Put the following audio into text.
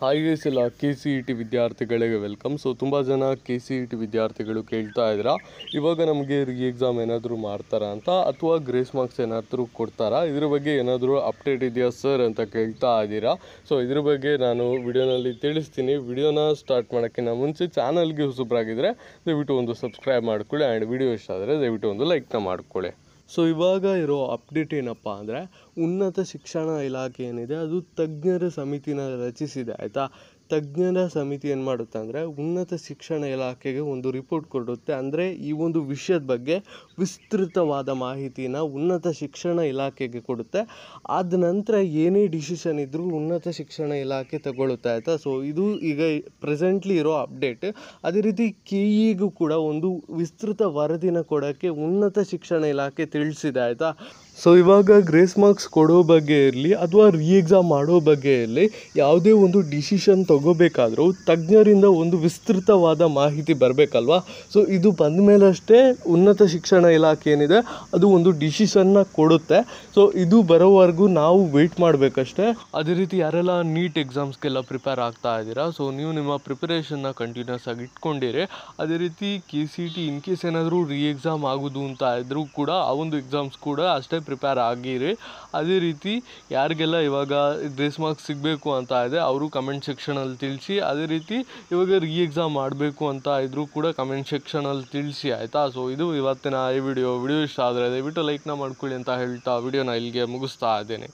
Hi guys, ಎಲ್ಲ KCET ವಿದ್ಯಾರ್ಥಿಗಳಿಗೆ welcome. So ತುಂಬ ಜನ KCET ವಿದ್ಯಾರ್ಥಿಗಳು ಕೇಳ್ತಾ ಇದ್ದೀರಾ, ಇವಾಗ ನಮಗೆ ಎಕ್ಸಾಮ್ ಏನಾದರೂ ಮಾಡ್ತಾರಾ ಅಂತ, ಅಥವಾ ಗ್ರೇಸ್ ಮಾರ್ಕ್ಸ್ ಏನಾದರೂ ಕೊಡ್ತಾರಾ, ಇದ್ರ ಬಗ್ಗೆ ಏನಾದರೂ ಅಪ್ಡೇಟ್ ಇದೆಯಾ ಸರ್ ಅಂತ ಕೇಳ್ತಾ ಇದ್ದೀರಾ. ಸೊ ಇದ್ರ ಬಗ್ಗೆ ನಾನು ವಿಡಿಯೋನಲ್ಲಿ ತಿಳಿಸ್ತೀನಿ. ವಿಡಿಯೋನ ಸ್ಟಾರ್ಟ್ ಮಾಡೋಕ್ಕಿಂತ ಮುಂಚೆ ಚಾನಲ್ಗೆ ಹೊಸಬ್ರಾಗಿದ್ದರೆ ದಯವಿಟ್ಟು ಒಂದು ಸಬ್ಸ್ಕ್ರೈಬ್ ಮಾಡ್ಕೊಳ್ಳಿ, ಆ್ಯಂಡ್ ವಿಡಿಯೋ ಇಷ್ಟ ಆದರೆ ದಯವಿಟ್ಟು ಒಂದು ಲೈಕ್ನ ಮಾಡ್ಕೊಳ್ಳಿ. ಸೊ ಇವಾಗ ಇರೋ ಅಪ್ಡೇಟ್ ಏನಪ್ಪ ಅಂದರೆ, ಉನ್ನತ ಶಿಕ್ಷಣ ಇಲಾಖೆ ಏನಿದೆ ಅದು ತಜ್ಞರ ಸಮಿತಿನ ರಚಿಸಿದೆ, ಆಯಿತಾ. ತಜ್ಞರ ಸಮಿತಿ ಏನು ಮಾಡುತ್ತೆ ಅಂದರೆ, ಉನ್ನತ ಶಿಕ್ಷಣ ಇಲಾಖೆಗೆ ಒಂದು ರಿಪೋರ್ಟ್ ಕೊಡುತ್ತೆ. ಅಂದರೆ ಈ ಒಂದು ವಿಷಯದ ಬಗ್ಗೆ ವಿಸ್ತೃತವಾದ ಮಾಹಿತಿನ ಉನ್ನತ ಶಿಕ್ಷಣ ಇಲಾಖೆಗೆ ಕೊಡುತ್ತೆ. ಆದ ನಂತರ ಏನೇ ಡಿಸಿಷನ್ ಇದ್ದರೂ ಉನ್ನತ ಶಿಕ್ಷಣ ಇಲಾಖೆ ತಗೊಳ್ಳುತ್ತೆ, ಆಯಿತಾ. ಸೊ ಇದು ಈಗ ಪ್ರೆಸೆಂಟ್ಲಿ ಇರೋ ಅಪ್ಡೇಟ್. ಅದೇ ರೀತಿ KEಗೂ ಕೂಡ ಒಂದು ವಿಸ್ತೃತ ವರದಿನ ಕೊಡೋಕ್ಕೆ ಉನ್ನತ ಶಿಕ್ಷಣ ಇಲಾಖೆ ತಿಳಿಸಿದೆ, ಆಯಿತಾ. ಸೊ ಇವಾಗ ಗ್ರೇಸ್ ಮಾರ್ಕ್ಸ್ ಕೊಡೋ ಬಗ್ಗೆ ಇರಲಿ ಅಥವಾ ಎಕ್ಸಾಮ್ ಮಾಡೋ ಬಗ್ಗೆ ಇರಲಿ, ಯಾವುದೇ ಒಂದು ಡಿಸಿಷನ್ ತಗೋಬೇಕಾದ್ರೂ ತಜ್ಞರಿಂದ ಒಂದು ವಿಸ್ತೃತವಾದ ಮಾಹಿತಿ ಬರಬೇಕಲ್ವಾ. ಸೊ ಇದು ಬಂದ ಮೇಲಷ್ಟೇ ಉನ್ನತ ಶಿಕ್ಷಣ ಇಲಾಖೆ ಏನಿದೆ ಅದು ಒಂದು ಡಿಸಿಷನ್ನ ಕೊಡುತ್ತೆ. ಸೊ ಇದು ಬರೋವರೆಗೂ ನಾವು ವೆಯ್ಟ್ ಮಾಡಬೇಕಷ್ಟೇ. ಅದೇ ರೀತಿ ಯಾರೆಲ್ಲ ನೀಟ್ ಎಕ್ಸಾಮ್ಸ್ಗೆಲ್ಲ ಪ್ರಿಪೇರ್ ಆಗ್ತಾ ಇದ್ದೀರಾ, ಸೊ ನೀವು ನಿಮ್ಮ ಪ್ರಿಪರೇಷನ್ನ ಕಂಟಿನ್ಯೂಸ್ ಆಗಿ ಇಟ್ಕೊಂಡಿರಿ. ಅದೇ ರೀತಿ KCET ಇನ್ ಕೇಸ್ ಏನಾದರೂ ಎಕ್ಸಾಮ್ ಆಗೋದು ಅಂತ ಇದ್ರೂ ಕೂಡ ಆ ಒಂದು ಎಕ್ಸಾಮ್ಸ್ ಕೂಡ ಅಷ್ಟೇ ಪ್ರಿಪೇರ್ ಆಗಿರಿ. ಅದೇ ರೀತಿ ಯಾರಿಗೆಲ್ಲ ಇವಾಗ ಗ್ರೇಸ್ ಮಾರ್ಕ್ಸ್ ಸಿಗಬೇಕು ಅಂತ ಇದೆ ಅವರು ಕಮೆಂಟ್ ಸೆಕ್ಷನಲ್ಲಿ ತಿಳಿಸಿ. ಅದೇ ರೀತಿ ಇವಾಗ ಎಕ್ಸಾಮ್ ಮಾಡಬೇಕು ಅಂತ ಇದ್ರೂ ಕೂಡ ಕಮೆಂಟ್ ಸೆಕ್ಷನಲ್ಲಿ ತಿಳಿಸಿ, ಆಯಿತಾ. ಸೊ ಇದು ಇವತ್ತಿನ ಈ ವಿಡಿಯೋ ಇಷ್ಟ ಆದರೆ ದಯವಿಟ್ಟು ಲೈಕ್ನ ಮಾಡ್ಕೊಳ್ಳಿ ಅಂತ ಹೇಳ್ತಾ ವಿಡಿಯೋನ ಇಲ್ಲಿಗೆ ಮುಗಿಸ್ತಾ ಇದ್ದೇನೆ.